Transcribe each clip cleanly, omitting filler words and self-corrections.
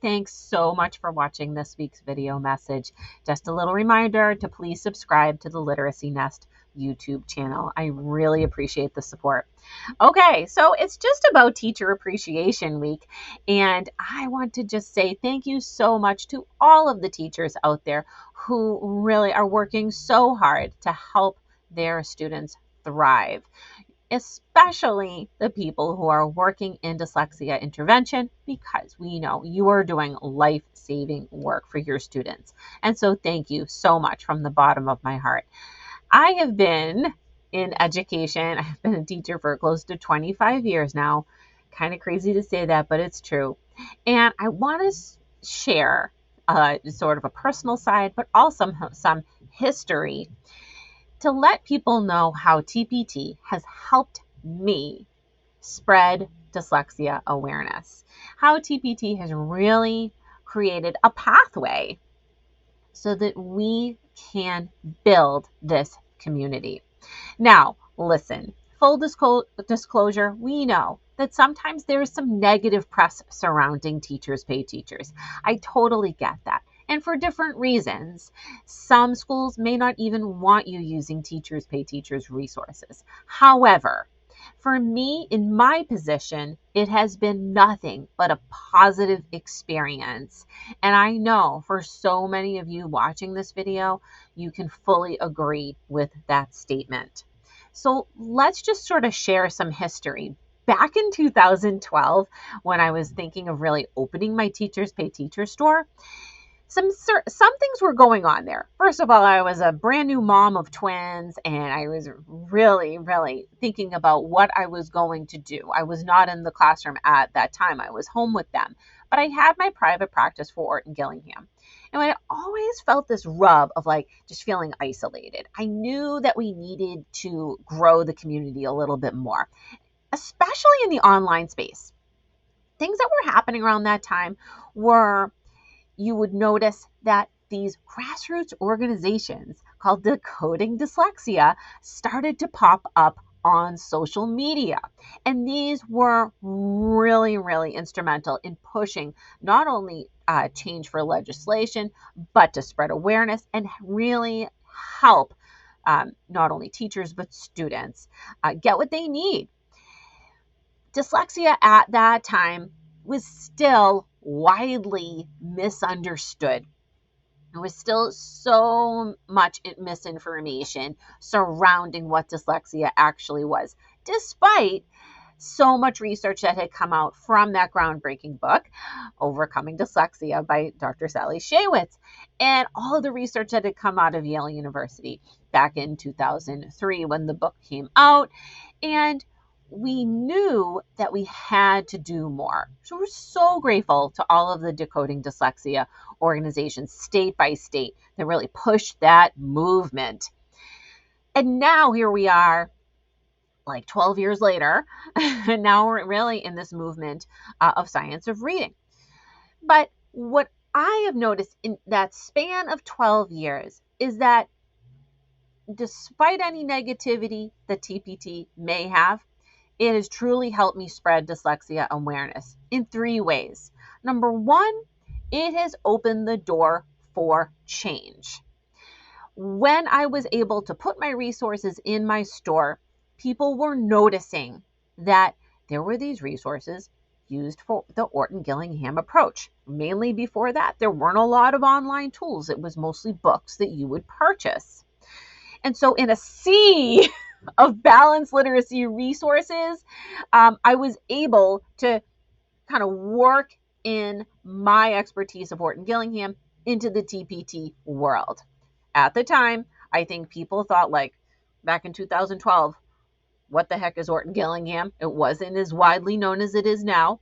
Thanks so much for watching this week's video message. Just a little reminder to please subscribe to the Literacy Nest YouTube channel. I really appreciate the support. Okay, so it's just about Teacher Appreciation Week, and I want to just say thank you so much to all of the teachers out there who really are working so hard to help their students thrive, especially the people who are working in dyslexia intervention, because we know you are doing life-saving work for your students. And so thank you so much from the bottom of my heart. I have been in education. I've been a teacher for close to 25 years now. Kind of crazy to say that, but it's true. And I want to share sort of a personal side, but also some history to let people know how TpT has helped me spread dyslexia awareness, how TpT has really created a pathway so that we can build this community. Now, listen, full disclosure, we know that sometimes there is some negative press surrounding teachers pay teachers. I totally get that. And for different reasons. Some schools may not even want you using teachers pay teachers resources. However, for me, in my position, it has been nothing but a positive experience. And I know for so many of you watching this video, you can fully agree with that statement. So let's just sort of share some history. Back in 2012, when I was thinking of really opening my Teachers Pay Teachers store, some things were going on there. First of all, I was a brand new mom of twins, and I was really thinking about what I was going to do. I was not in the classroom at that time. I was home with them, but I had my private practice for Orton-Gillingham. And I always felt this rub of like just feeling isolated. I knew that we needed to grow the community a little bit more, especially in the online space. Things that were happening around that time were, you would notice that these grassroots organizations called Decoding Dyslexia started to pop up on social media. And these were really instrumental in pushing not only change for legislation, but to spread awareness and really help not only teachers, but students get what they need. Dyslexia at that time was still widely misunderstood. There was still so much misinformation surrounding what dyslexia actually was, despite so much research that had come out from that groundbreaking book, Overcoming Dyslexia by Dr. Sally Shaywitz, and all of the research that had come out of Yale University back in 2003 when the book came out. And we knew that we had to do more. So we're so grateful to all of the Decoding Dyslexia organizations, state by state, that really pushed that movement. And now here we are, like 12 years later, and now we're really in this movement of science of reading. But what I have noticed in that span of 12 years is that despite any negativity that TpT may have, it has truly helped me spread dyslexia awareness in 3 ways. Number 1, it has opened the door for change. When I was able to put my resources in my store, people were noticing that there were these resources used for the Orton-Gillingham approach. Mainly before that, there weren't a lot of online tools. It was mostly books that you would purchase. And so in a sea of balanced literacy resources, I was able to kind of work in my expertise of Orton-Gillingham into the TpT world. At the time, I think people thought, like back in 2012, what the heck is Orton-Gillingham? It wasn't as widely known as it is now.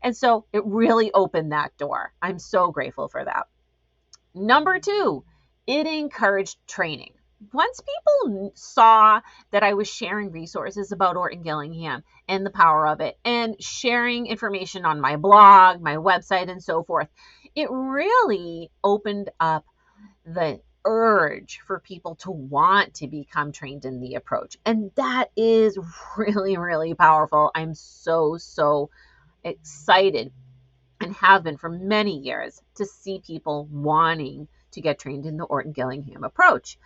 And so it really opened that door. I'm so grateful for that. Number 2, it encouraged training. Once people saw that I was sharing resources about Orton-Gillingham and the power of it, and sharing information on my blog, my website, and so forth, it really opened up the urge for people to want to become trained in the approach. And that is really powerful. I'm so excited and have been for many years, to see people wanting to get trained in the Orton-Gillingham approach.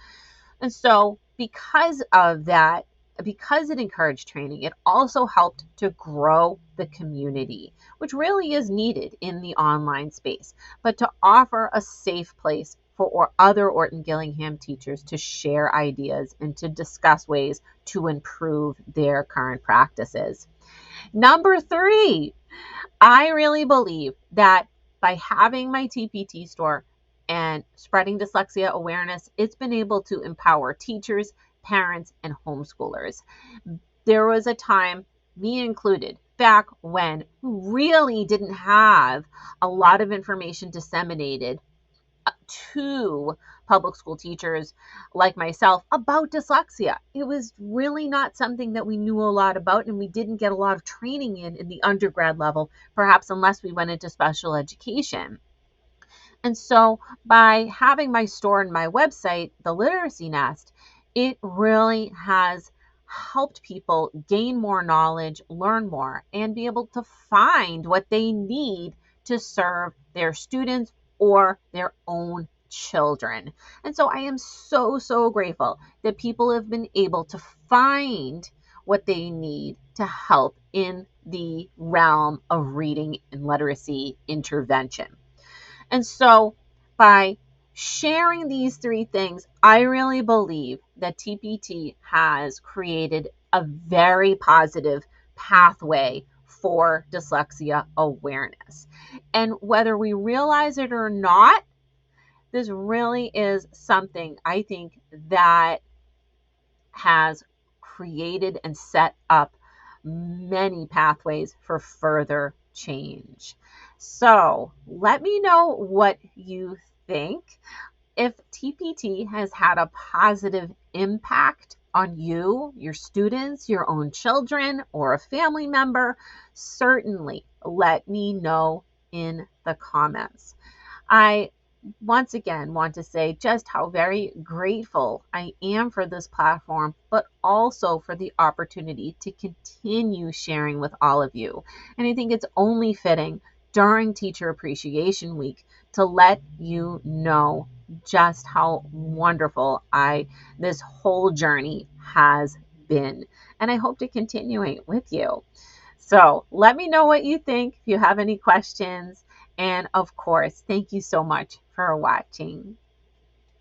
And so, because of that, because it encouraged training, it also helped to grow the community, which really is needed in the online space, but to offer a safe place for other Orton-Gillingham teachers to share ideas and to discuss ways to improve their current practices. Number 3, I really believe that by having my TpT store and spreading dyslexia awareness, it's been able to empower teachers, parents, and homeschoolers. There was a time, me included, back when we really didn't have a lot of information disseminated to public school teachers like myself about dyslexia. It was really not something that we knew a lot about, and we didn't get a lot of training in the undergrad level, perhaps unless we went into special education. And so by having my store and my website, The Literacy Nest, it really has helped people gain more knowledge, learn more, and be able to find what they need to serve their students or their own children. And so I am so, so grateful that people have been able to find what they need to help in the realm of reading and literacy intervention. And so by sharing these 3 things, I really believe that TpT has created a very positive pathway for dyslexia awareness. And whether we realize it or not, this really is something I think that has created and set up many pathways for further change. So let me know what you think. If TpT has had a positive impact on you, your students, your own children, or a family member, certainly let me know in the comments. I once again want to say just how very grateful I am for this platform, but also for the opportunity to continue sharing with all of you. And I think it's only fitting during Teacher Appreciation Week to let you know just how wonderful this whole journey has been. And I hope to continue it with you. So let me know what you think if you have any questions. And of course, thank you so much for watching.